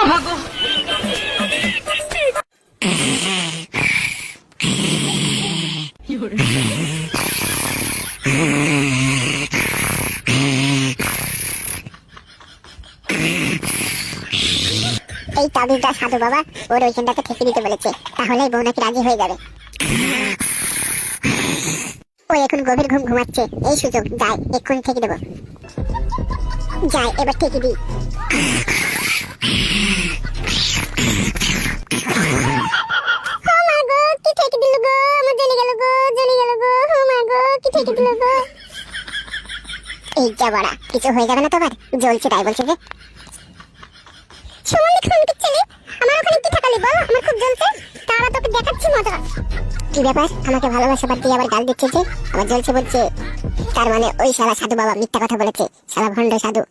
এই তাবিজটা সাধু বাবা ওর ওইখানটাতে ঠেকে দিতে বলেছে, তাহলেই বউ নাকি রাজি হয়ে যাবে। ও এখন গভীর ঘুম ঘুমাচ্ছে, এই সুযোগ যাই এক্ষুনি ঠেকে দেবো। যাই এবার ঠেকে দিই। এই যা বড়া, কিছু হয়ে যাবে না তো? আবার জ্বলছে তাই বলছে যে আমার ওখানে কি ঠাকালি বল, আমার খুব জ্বলছে, তারা তোকে দেখাচ্ছি মজা। কি ব্যাপার, আমাকে ভালোবাসা বাদ দিয়ে আবার গাল দিচ্ছে যে, আবার জ্বলছে বলছে? তার মানে ওই শালা সাধু বাবা মিথ্যা কথা বলেছে, শালা ভণ্ড সাধু।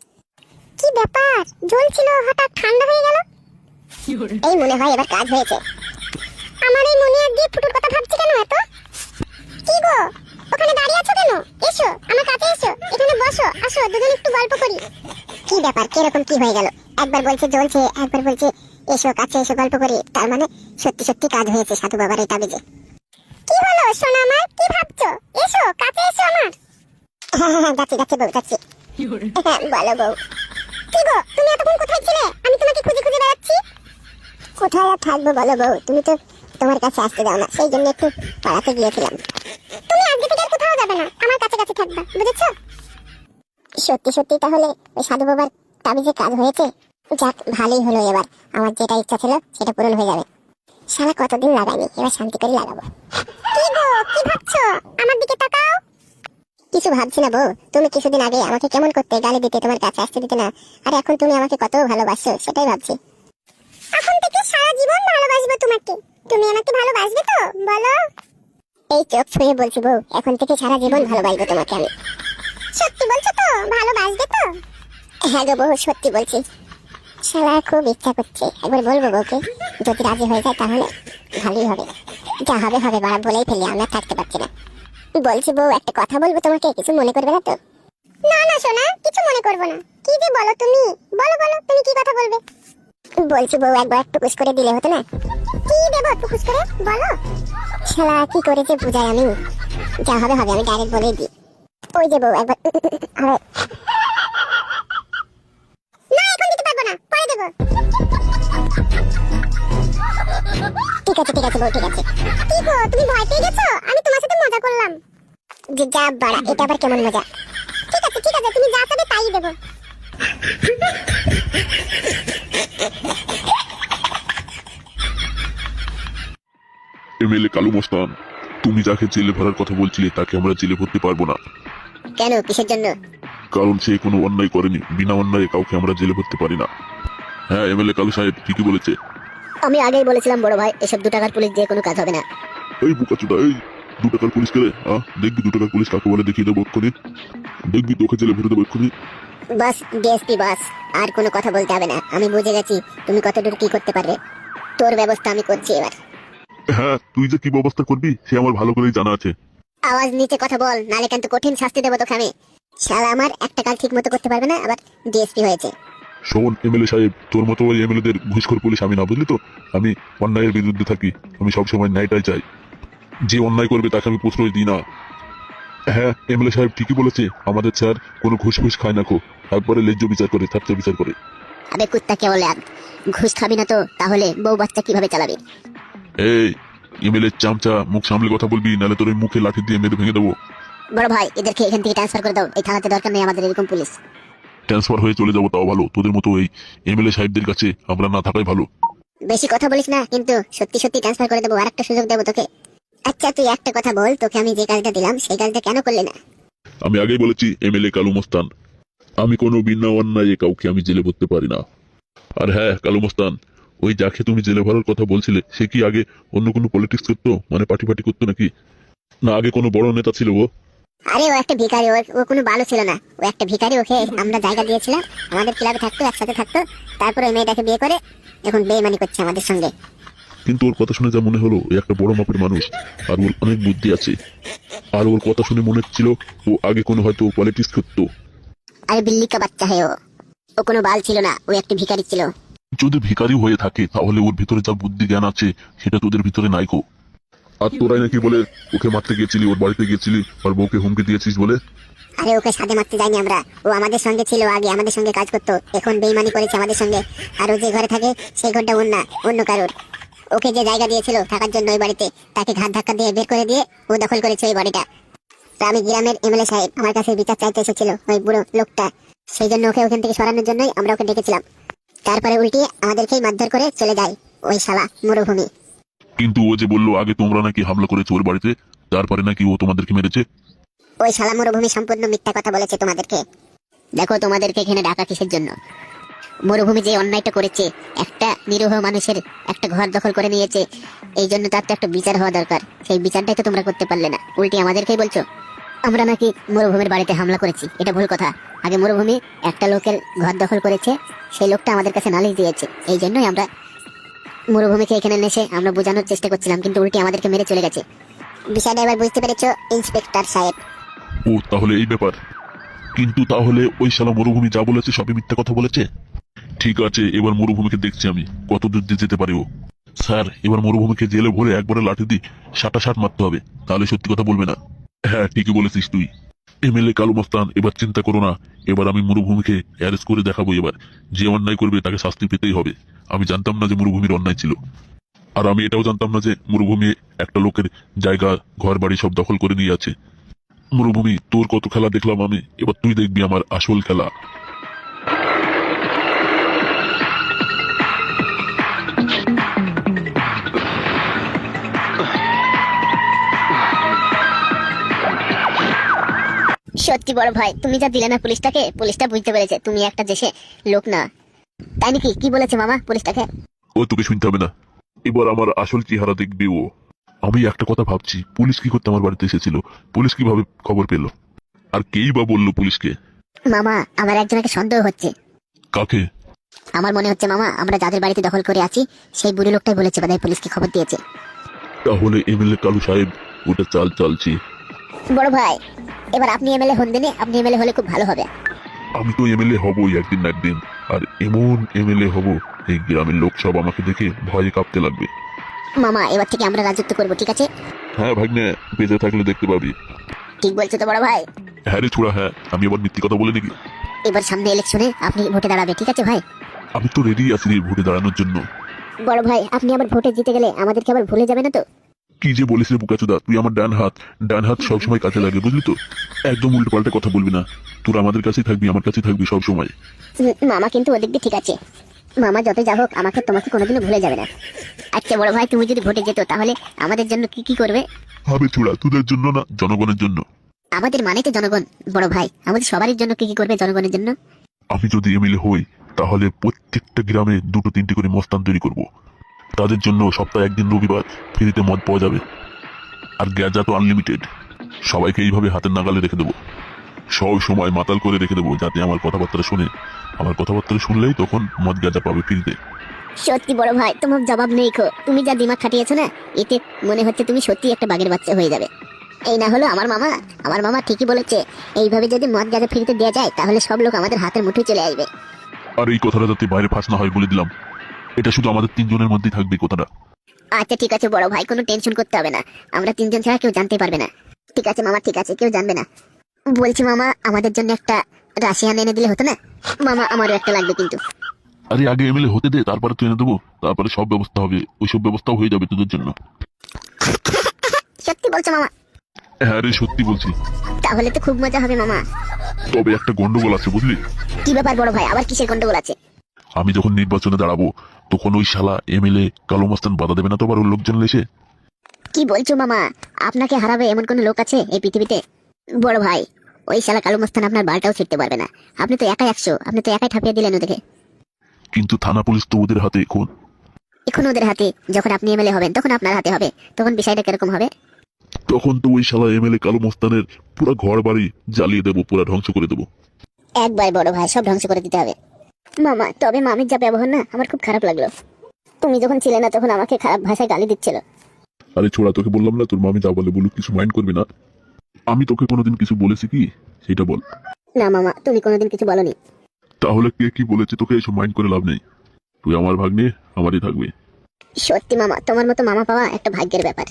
কি ব্যাপার, জ্বলছিল হঠাৎ ঠান্ডা হয়ে গেল? এই মনে হয় এবার কাজ হয়েছে। আমার এই মনে দিয়ে ফুটুর কথা ভাবছি কেন এত? কি গো, ওখানে দাঁড়িয়ে আছো কেন? এসো আমার কাছে এসো, এখানে বসো, আসো দুজন একটু গল্প করি। কি ব্যাপার, কিরকম কি হয়ে গেল? একবার বলছে জ্বলছে, একবার বলছে এসো কাছে এসো গল্প করি, তার মানে সত্যি সত্যি কাজ হয়েছে সাধু বাবার এই তাবিজে। কি হলো সোনা আমার, কি ভাবছো? এসো কাছে এসো আমার। হ্যাঁ যাচ্ছি যাচ্ছি বউ যাচ্ছি। বলো বউ। কি গো, তুমি এতক্ষণ কোথায় ছিলে? আমি তোমাকে খুঁজে খুঁজে বেড়াচ্ছি। কোথায় আর থাকবো বলো বউ, তুমি তো তোমার কাছে আসতে দাও না, সেই জন্য একটু পাড়াতে গিয়েছিলাম। তুমি আজকে থেকে আর কোথাও যাবে না, আমার কাছে কাছে থাকবা, বুঝেছো? সত্যি সত্যি তাহলে ওই সাধু বাবার তাবিজে কাজ হয়েছে? যাক ভালোই হলো, এবার আমার যেটা ইচ্ছা ছিল সেটা পূরণ হয়ে যাবে। শালা কতদিন লাগাইনি, এবার শান্তি করে লাগাবো। কি গো, কি ভাবছো? আমার দিকে তাকাও। কিছু ভাবছি না বউ, তুমি কিছুদিন আগে আমাকে কেমন করতে, গালি দিতে, তোমার কাছে আসতে দিতে না, আর এখন তুমি আমাকে কত ভালোবাসো সেটাই ভাবছি। এখন থেকে সারা জীবন ভালোবাসবো তোমাকে। তুমি আমাকে ভালোবাসবে তো বলো? এই চোখ ছুঁয়ে বলছি বউ, এখন থেকে সারা জীবন ভালোবাসবো তোমাকে আমি। সত্যি বলছো তো? ভালোবাসবে তো? হ্যাঁ গো বউ, সত্যি বলছি। শালা খুব ইচ্ছা করছে, একবার বলবো বউকে, যদি রাজি হয়ে যায় তাহলে ভালোই হবে। যা হবে হবে, বাড়া বলেই ফেলি, আমরা থাকতে পারছি না। বলছি বউ, একটা কথা বলবো তোমাকে, কিছু মনে করবে না তো? না না সোনা, কিছু মনে করবো না। কি যে বলো তুমি, বলো বলো, তুমি কি কথা বলবে? বলছি বউ, একবার টুকুস করে দিলে হতো না? কি দেবো টুকুস করে, বলো। শালা কি করে যে বুঝাই আমি, যা হবে হবে, আমি ডাইরেক্ট বলেই দিই। ওই যে বউ একবার না, এখন দিতে পারবো না, পরে দেবো। ঠিক আছে ঠিক আছে বউ, ঠিক আছে। কি গো, তুমি ভয় পেয়ে গেছো? আমি তোমার সাথে মজা করলাম। যে যা বাড়া, এটা আবার কেমন মজা? ঠিক আছে ঠিক আছে, তুমি যা চাবে তাই দেবো। এমএলএ কালু মস্তান, তুমি যাকে জেলে ভরার কথা বলছিলে তাকে আমরা জেলে ভরতে পারবো না। কেন, কিসের জন্য? কারণ সে কোনো অন্যায় করেনি, বিনা অন্যায়ে কাউকে আমরা জেলে ভরতে পারি না। হ্যাঁ এমএলএ কালু সাহেব ঠিকই বলেছে। আমি আগেই বলেছিলাম বড় ভাই, এসব 2 টাকার পুলিশ দিয়ে কোনো কাজ হবে না। এই বুকাচুদা, এই 2 টাকার পুলিশ কে রে? দেখবি 2 টাকার পুলিশ কাকে বলে, দেখিয়ে দেবো এক্ষুনি। দেখবি তোকে জেলে ভরে দেবো এক্ষুনি। বাস ডিএসপি বাস, আর কোনো কথা বলতে হবে না, আমি বুঝে গেছি তুমি কতদূর কি করতে পারবে। তোর ব্যবস্থা আমি করছি এবার। হ্যাঁ তুই যে কি ব্যবস্থা করবি সে আমার ভালো করেই জানা আছে। আওয়াজ নিচে কথা বল, নালে কিন্তু কঠিন শাস্তি দেবো তোকে আমি। শালা আমার একটা কাজ ঠিক মতো করতে পারবে না, আবার ডিএসপি হয়েছে। শোন এমএলএ সাহেব, তোর মতো ওই এমএলএদের ঘুষখোর পুলিশ আমি না, বুঝলি তো? আমি অন্যায়ের বিরুদ্ধে থাকি, আমি সবসময় ন্যায়টাই চাই। যে অন্যায় করবে তাকে আমি প্রশ্রয় দিই না। হ্যাঁ এমএলএ সাহেব ঠিকই বলেছে, আমাদের স্যার কোনো ঘুষ ফুস খায় না, একবারে লেজ্জ বিচার করে, থাকতে বিচার করে। আবে কুত্তা কে বলে, ঘুষ খাবি না তো তাহলে বউ বাচ্চা কিভাবে চালাবি? এই এমএলএ চামচা, মুখ সামলে কথা বলবি, নাহলে তোর ওই মুখে লাঠি দিয়ে মেরে ভেঙে দেবো। বড় ভাই, এদেরকে এখান থেকে ট্রান্সফার করে দাও, এই থানাতে দরকার নেই আমাদের এরকম পুলিশ। ট্রান্সফার হয়ে চলে যাবো তাও ভালো, তোদের মতো এই এমএলএ সাহেবদের কাছে আমরা না থাকাই ভালো। বেশি কথা বলিস না কিন্তু, সত্যি সত্যি ট্রান্সফার করে দেবো, আর একটা সুযোগ দেবো তোকে। আচ্ছা তুই একটা কথা বল, তোকে আমি যে কাজটা দিলাম সেই কাজটা কেন করলি না? আমি আগেই বলেছি এমএলএ কালু মস্তান, আমি কোনো বিনা অন্যায়ে কাউকে আমি জেলে ভরতে পারি না। আর হ্যাঁ কালু মস্তান, ওই যাকে তুমি জেলে ভরার কথা বলছিলে সে কি আগে অন্য কোনো পলিটিক্স করতো, মানে পার্টি ফাটি করতো নাকি? না আগে কোনো বড় নেতা ছিল ও? আরে ও একটা ভিখারি, ও কোনো ভালো ছিল না, ও একটা ভিখারি। ওকে আমরা জায়গা দিয়েছিলাম, আমাদের ক্লাবে থাকতো, একসাথে থাকতো, তারপর ওই মেয়েটাকে বিয়ে করে এখন বেইমানি করছে আমাদের সঙ্গে। কিন্তু ওর কথা শুনে যা মনে হলো ও একটা বড় মাপের মানুষ, আর ওর অনেক বুদ্ধি আছে। আর ওর কথা শুনে মনে হচ্ছিল ও আগে কোনো হয়তো পলিটিক্স করতো। আরে বিল্লি কা বাচ্চা হে ও কোনো বাল ছিল না, ও একটা ভিখারি ছিল। যদি ভিখারি হয়ে থাকে তাহলে ওর ভিতরে যা বুদ্ধি জ্ঞান আছে সেটা তোদের ভিতরে নাই কো। আর তোরাই নাকি বলে ওকে মারতে গিয়েছিলি, ওর বাড়িতে গিয়েছিলি, আর বউকে হুমকি দিয়েছিস বলে। আরে ওকে সাথে মারতে যাইনি আমরা, ও আমাদের সঙ্গে ছিল, আগে আমাদের সঙ্গে কাজ করতো, এখন বেইমানি করেছে আমাদের সঙ্গে। আর ও যে ঘরে থাকে সেই ঘরটা ওর না, অন্য কারোর। ওকে যে জায়গা দিয়েছিল থাকার জন্য ওই বাড়িতে, তাকে ঘাট ধাক্কা দিয়ে বের করে দিয়ে ও দখল করেছে ওই বাড়িটা। তা আমি গ্রামের এমএলএ সাহেব, আমার কাছে বিচার চাইতে এসেছিল ওই বুড়ো লোকটা, সেই জন্য ওকে ওখান থেকে সরানোর জন্যই আমরা ওকে ডেকেছিলাম। তারপরে উল্টিয়ে আমাদেরকেই মারধর করে চলে যায় ওই শালা মরুভূমি। কিন্তু ও যে বললো আগে তোমরা নাকি হামলা করেছো ওর বাড়িতে, তারপরে নাকি ও তোমাদেরকে মেরেছে। ওই শালা মরুভূমি সম্পূর্ণ মিথ্যা কথা বলেছে তোমাদেরকে। দেখো তোমাদেরকে এখানে ডাকা কিসের জন্য? মরুভূমি যে অন্যায়টা করেছে, একটা নিরীহ মানুষের একটা ঘর দখল করে নিয়েছে, এই জন্য তার তো একটা বিচার হওয়া দরকার। সেই বিচারটাই তো তোমরা করতে পারলে না, উল্টে আমাদেরকেই বলছো আমরা নাকি মরুভূমির বাড়িতে হামলা করেছি। এটা ভুল কথা। আগে মরুভূমি একটা লোকের ঘর দখল করেছে, সেই লোকটা আমাদের কাছে নালিশ দিয়েছে, এই জন্যই আমরা মরুভূমিকে এখানে এসে আমরা বোঝানোর চেষ্টা করছিলাম, কিন্তু উল্টে আমাদেরকে মেরে চলে গেছে। বিষয়টা এবার বুঝতে পেরেছো ইন্সপেক্টর সাহেব? ও তাহলে এই ব্যাপার। কিন্তু তাহলে ওই শালা মরুভূমি যা বলেছে সবই মিথ্যা কথা বলেছে। ঠিক আছে, এবার মরুভূমিকে দেখছি আমি কত দূর দিয়ে যেতে পারি ও। স্যার, এবার মরুভূমিকে জেলে ভরে একবারে লাঠি দিয়ে সাটাসাট মারতে হবে, তাহলে সত্যি কথা বলবে না। হ্যাঁ ঠিকই বলেছিস তুই। এমএলএ কালু মস্তান, এবার চিন্তা করো না, এবার আমি মরুভূমিকে অ্যারেস্ট করে দেখাবো। এবার যে অন্যায় করবে তাকে শাস্তি পেতেই হবে। আমি জানতাম না যে মরুভূমির অন্যায় ছিল, আর আমি এটাও জানতাম না যে মরুভূমি একটা লোকের জায়গা ঘর বাড়ি সব দখল করে নিয়ে আছে। মরুভূমি, তোর কত খেলা দেখলাম আমি, এবার তুই দেখবি আমার আসল খেলা। সত্যি বড় ভাই, তুমি যা দিলে না পুলিশটাকে, পুলিশটা বুঝতে পেরেছে তুমি একটা দেশে লোক না। তাই নাকি? কি বলেছে মামা পুলিশটাকে? ও তোকে শুনতে হবে না, এবার আমার আসল চেহারা দেখবি ও। আমি একটা কথা ভাবছি, পুলিশ কি করতে আমার বাড়িতে এসেছিল, পুলিশ কিভাবে খবর পেল, আর কেই বা বললো পুলিশকে? মামা আমার একজনকে সন্দেহ হচ্ছে। কাকে? আমার মনে হচ্ছে মামা আমরা যাদের বাড়িতে দখল করে আছি সেই বুড়ি লোকটাই বলেছে, বোধহয় পুলিশকে খবর দিয়েছে। তাহলে এমএলএ কালু সাহেব ওটা চাল চালছি। বড় ভাই, এবার আপনি এমএলএ হন দিনে, আপনি এমএলএ হলে খুব ভালো হবে। আমি তো এমএলএ হবই একদিন না একদিন, আর এমন এমএলএ হব এই গ্রামের লোক সব আমাকে দেখে ভয়ে কাঁপতে লাগবে। মামা এবার থেকে আমরা রাজত্ব করবো, ঠিক আছে? হ্যাঁ ভাগ্নে, বেঁচে থাকলে দেখতে পাবি। ঠিক বলছো তো বড় ভাই? হ্যাঁ রে ছোড়া, হ্যাঁ। আমি আবার মিথ্যে কথা বলে নাকি? এবার সামনে ইলেকশনে আপনি ভোটে দাঁড়াবে, ঠিক আছে ভাই? আমি তো রেডি আছি রে ভোটে দাঁড়ানোর জন্য। বড় ভাই আপনি আবার ভোটে জিতে গেলে আমাদেরকে আবার ভুলে যাবে না তো? কি যে বলিস রে বুকাচুদা, তুই আমার ডান হাত, ডান হাত সবসময় কাছে লাগে, বুঝলি তো? একদম উল্টো পাল্টা কথা বলবি না, তোরা আমাদের কাছেই থাকবি, আমার কাছেই থাকবি সব সময়। মামা কিন্তু ওদিক দিয়ে ঠিক আছে, মামা যত যা হোক আমাকে তোমাকে কোনোদিনও ভুলে যাবে না। আচ্ছা বড় ভাই, তুমি যদি ভোটে যেত তাহলে আমাদের জন্য কি কি করবে? হবে ছোড়া, তোদের জন্য না, জনগণের জন্য। আমাদের মানে তো জনগণ বড় ভাই, আমাদের সবারই জন্য কি কি করবে জনগণের জন্য? আমি যদি এমএলএ হই তাহলে প্রত্যেকটা গ্রামে 2-3টি করে মস্তান তৈরি করব। তাদের জন্য সপ্তাহে একদিন রবিবার ফ্রিতে মদ পাওয়া যাবে, আর গ্যাজা তো আনলিমিটেড। সবাইকে এইভাবে হাতের নাগালে রেখে দেবো, সব সময় মাতাল করে রেখে দেবো, যাতে আমার কথাবার্তা শুনে, আমার কথাবার্তা শুনলেই তখন মদ গ্যাজা পাবে ফ্রিতে। সত্যি বড় ভাই তোমার জবাব নেই খো, তুমি যা দিমাগ খাটিয়েছো না, এতে মনে হচ্ছে তুমি সত্যি একটা বাঘের বাচ্চা হয়ে যাবে। এই না হলো আমার মামা ঠিকই বলেছে, এইভাবে যদি মদ গাঁজা ফ্রিতে দেওয়া যায় তাহলে সব লোক আমাদের হাতের মুঠোয় চলে আসবে। আর এই কথাটা যাতে বাইরে ফাঁস না হয় বলে দিলাম, এটা শুধু আমাদের 3জনের মধ্যেই থাকবে কথাটা। আচ্ছা ঠিক আছে বড় ভাই, কোনো টেনশন করতে হবে না, আমরা 3জন ছাড়া কেউ জানতে পারবে না। ঠিক আছে মামা, ঠিক আছে, কেউ জানবে না। বলছি মামা আমাদের জন্য একটা রাশিয়ান এনে দিলে হতো না? মামা আমারও একটা লাগবে কিন্তু। আরে আগে এমএলএ হতে দে, তারপরে তুই এনে দেবো, তারপরে সব ব্যবস্থা হবে, ওই সব ব্যবস্থাও হয়ে যাবে তোদের জন্য। সত্যি বলছো মামা? হ্যাঁ রে সত্যি বলছি। তাহলে তো খুব মজা হবে মামা। তবে একটা গন্ডগোল আছে বুঝলি। কি ব্যাপার বড় ভাই, আবার কিসের গন্ডগোল আছে? আমি যখন নির্বাচনে দাঁড়াবো তখন ওই শালা এমএলএ কালো মাস্তান বাধা দেবে না তো আবার ওর লোকজন এসে? কি বলছো মামা, আপনাকে হারাবে এমন কোন লোক আছে এই পৃথিবীতে? বড় ভাই ওই শালা কালু মস্তান আপনার বালটাও ছিঁড়তে পারবে না, আপনি তো একাই 100, আপনি তো একাই ঠাপিয়ে দিলেন ওদেরকে। কিন্তু থানা পুলিশ তো ওদের হাতে এখন। এখন ওদের হাতে, যখন আপনি এমএলএ হবেন তখন আপনার হাতে হবে, তখন বিষয়টা কিরকম হবে? তখন তো ওই শালা এমএলএ কালো মস্তানের পুরো ঘর বাড়ি জ্বালিয়ে দেবো, পুরো ধ্বংস করে দেবো। একবার বড় ভাই সব ধ্বংস করে দিতে হবে। মামা তবে মামির যা ব্যবহার না আমার খুব খারাপ লাগলো, তুমি যখন ছিলে না তখন আমাকে খারাপ ভাষায় গালি দিচ্ছিল। আরে ছোড়া, তোকে বললাম না তোর মামি যা বলে বলুক, কিছু মাইন্ড করবি না। আমি তোকে কোনোদিন কিছু বলেছি কি সেটা বল। না মামা তুমি কোনোদিন কিছু বলনি। তাহলে কে কি বলেছে তোকে এসব মাইন্ড করে লাভ নেই। তুই আমার ভাগ্নে, আমারই থাকবি। সত্যি মামা, তোমার মতো মামা পাওয়া একটা ভাগ্যের ব্যাপার।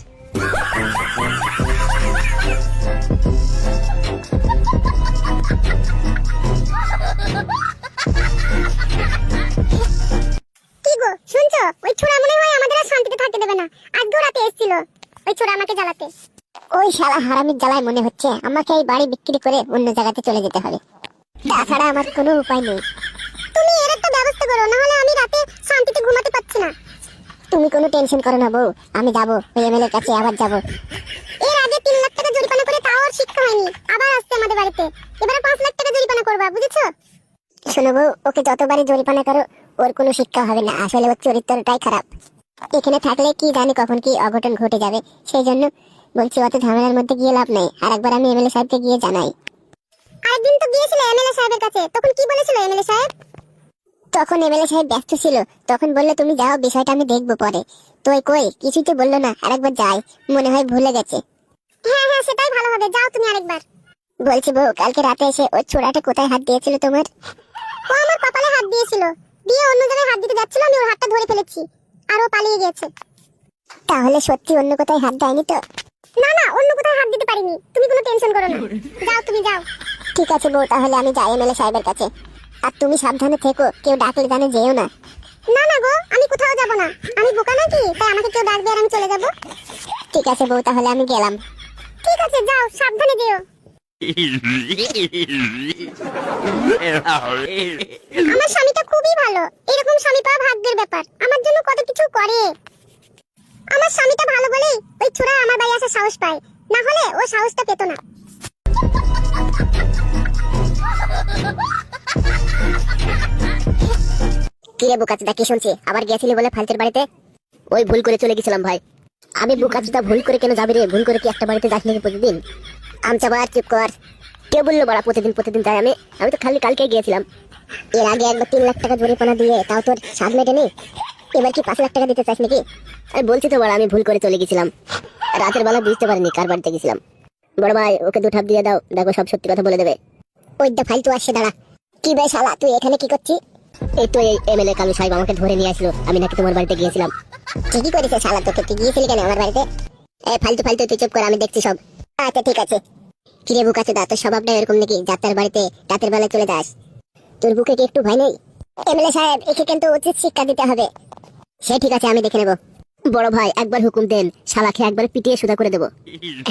কি গো শুনছো? ওই ছোড়া মনে হয় আমাদের আর শান্তিতে থাকতে দেবে না। আজকেও রাতে এসেছিল ওই ছোড়া আমাকে জ্বালাতে। ওই শালা হারামির জ্বালায় মনে হচ্ছে আমাকে এই বাড়ি বিক্রি করে অন্য জায়গাতে চলে যেতে হবে, তাছাড়া আমার কোনো উপায় নেই। তুমি এর একটা ব্যবস্থা করো, না হলে আমি রাতে শান্তিতে ঘুমাতে পারছি না। তুমি কোনো টেনশন করো না বউ, আমি যাবো ওই এমএলএর কাছে, আবার যাবো। এর আগে 3 লাখ টাকা জরিমানা করে তাও আর শিক্ষা হয়নি, আবার আসছে আমাদের বাড়িতে। এবারে 5 লাখ টাকা জরিমানা করবা, বুঝেছো? শোনো বউ, ওকে যতবারই জরিমানা করো ওর কোনো শিক্ষা হবে না, আসলে ওর চরিত্রটাই খারাপ। এখানে থাকলে কি জানি কখন কি অঘটন ঘটে যাবে, সেই জন্য বলছি অত ঝামেলার মধ্যে গিয়ে লাভ নেই। আর একবার আমি এমএলএ সাহেবকে গিয়ে জানাই। আরেকদিন তো গিয়েছিলে এমএলএ সাহেবের কাছে, তখন কি বলেছিল এমএলএ সাহেব? তখন এমএলএ সাহেব ব্যস্ত ছিল, তখন বললো তুমি যাও, বিষয়টা আমি দেখবো পরে। তো কই কিছুই তো বললো না, আরেকবার যাই, মনে হয় ভুলে গেছে। হ্যাঁ হ্যাঁ, সেটাই ভালো হবে, যাও তুমি আরেকবার। বলছি বউ, কালকে রাতে এসে ওই ছোড়াটা কোথায় হাত দিয়েছিল তোমার? ও আমার কপালে হাত দিয়েছিল, দিয়ে অন্য জায়গায় হাত দিতে যাচ্ছিল, আমি ওর হাতটা ধরে ফেলেছি আর ও পালিয়ে গেছে। তাহলে সত্যি অন্য কোথায় হাত দেয়নি তো? না না, অন্য কোথায় হাত দিতে পারিনি, তুমি কোনো টেনশন করো না। যাও তুমি যাও। ঠিক আছে বউ, তাহলে আমি যাই এমএলএ সাহেবের কাছে। আর তুমি সাবধানে থেকো, কেউ ডাকলে জানে যেও না। না না গো, আমি কোথাও যাব না, আমি বোকা নাকি তাই আমাকে কেউ ডাকবে আর আমি চলে যাব? ঠিক আছে বউ, তাহলে আমি গেলাম। ঠিক আছে, যাও, সাবধানে যেও। আমার স্বামীটা খুবই ভালো, এরকম স্বামী পাওয়া ভাগ্যের ব্যাপার। আমার জন্য কত কিছু করে। আমার স্বামীটা ভালো বলেই ওই ছোড়া আমার বাড়ি আসার সাহস পায়, না হলে ও সাহসটা পেত না। কিরে বোকাচোদা, কি শুনছি আবার গিয়েছিলি বলে ফালতুর বাড়িতে? ওই ভুল করে চলে গেছিলাম ভাই। আমি বোকাচোদা, ভুল করে কেন যাবি রে? ভুল করে কি একটা বাড়িতে যাস নাকি প্রতিদিন? আমচা বাড়া, চুপ কর। কে বললো বাড়া প্রতিদিন প্রতিদিন যাই? আমি তো খালি কালকে গিয়েছিলাম। এর আগে একবার 3 লাখ টাকা জরিমানা দিয়ে তাও তোর স্বাদ মেটেনি, এবার কি 5 লাখ টাকা দিতে চাস নাকি? আমি বলছি তো বাড়া, আমি ভুল করে চলে গেছিলাম, রাতের বেলা বুঝতে পারিনি কার বাড়িতে গেছিলাম। বড় ভাই, ওকে 2 ঠাপ দিয়ে দাও, দেখো সব সত্যি কথা বলে দেবে। ওইটা ফালতু আসছে, দাঁড়া। কি বে শালা, তুই এখানে কি করছিস? এই তো এই এমএলএ কালু সাহেব আমাকে ধরে নিয়ে আসলো, আমি নাকি তোমার বাড়িতে গিয়েছিলাম। ঠিকই করেছে শালা, তোকে তুই গিয়েছিলি কেন আমার বাড়িতে? ফালতু ফালতু তুই চুপ কর, আমি দেখছি সব। আচ্ছা ঠিক আছে। কিরে বোকাচোদা, তোর স্বভাবটা এরকম নাকি যাত্রার বাড়িতে রাতের বেলা চলে যাস? তোর বুকে কি একটু ভয় নেই? এমএলএ সাহেব, একে কিন্তু উচিত শিক্ষা দিতে হবে। সে ঠিক আছে, আমি দেখে নেব। বড় ভাই, একবার হুকুম দেন, শালাকে একবার পিটিয়ে সুদা করে দেবো।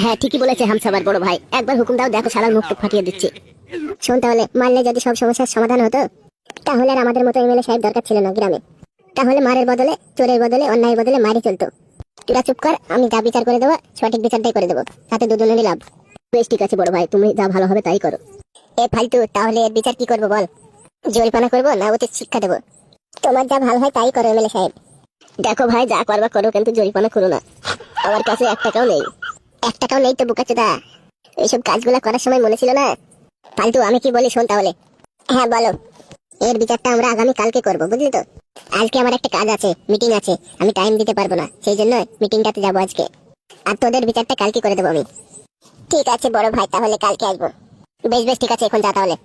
হ্যাঁ ঠিকই বলেছে হামসাবার বড় ভাই, একবার হুকুম দাও, দেখো শালার মুখ ফাটিয়ে দিচ্ছি। শোন তাহলে, মারলে যদি সব সমস্যার সমাধান হতো, তাহলে আর আমাদের মতো এমএলএ সাহেব দরকার ছিল না গ্রামে। তাহলে মারের বদলে, চোরের বদলে, অন্যায়ের বদলে মারি চলতো। তোরা চুপ কর, আমি যা বিচার করে দেবো সঠিক বিচারটাই করে দেবো, তাতে দুজনেরই লাভ। বেশ ঠিক আছে বড় ভাই, তুমি যা ভালো হবে তাই করো। ফালতু, তাহলে এর বিচার কি করবো বল? জরিমানা করবো না উচিত শিক্ষা দেবো? তোমার যা ভালো হয় তাই করো এমএলএ সাহেব। দেখো ভাই, যা করবা করো, কিন্তু জরিমানা করো না। আমার কাছে 1 টাকাও নেই। 1 টাকাও নেই তো বোকাচোদা? এইসব কাজগুলা করার সময় মনে ছিল না? ফালতু, আমি কি বলি শোন তাহলে। হ্যাঁ বলো। এর বিচারটা আমরা আগামী কালকে করবো, বুঝলি তো? আজকে আমার একটা কাজ আছে, মিটিং আছে, আমি টাইম দিতে পারবো না, সেই জন্য মিটিংটাতে যাবো আজকে। আর তোদের বিচারটা কালকে করে দেবো আমি। ঠিক আছে বড় ভাই, তাহলে কালকে আসবো। বেশ বেশ ঠিক আছে, এখন যা তাহলে।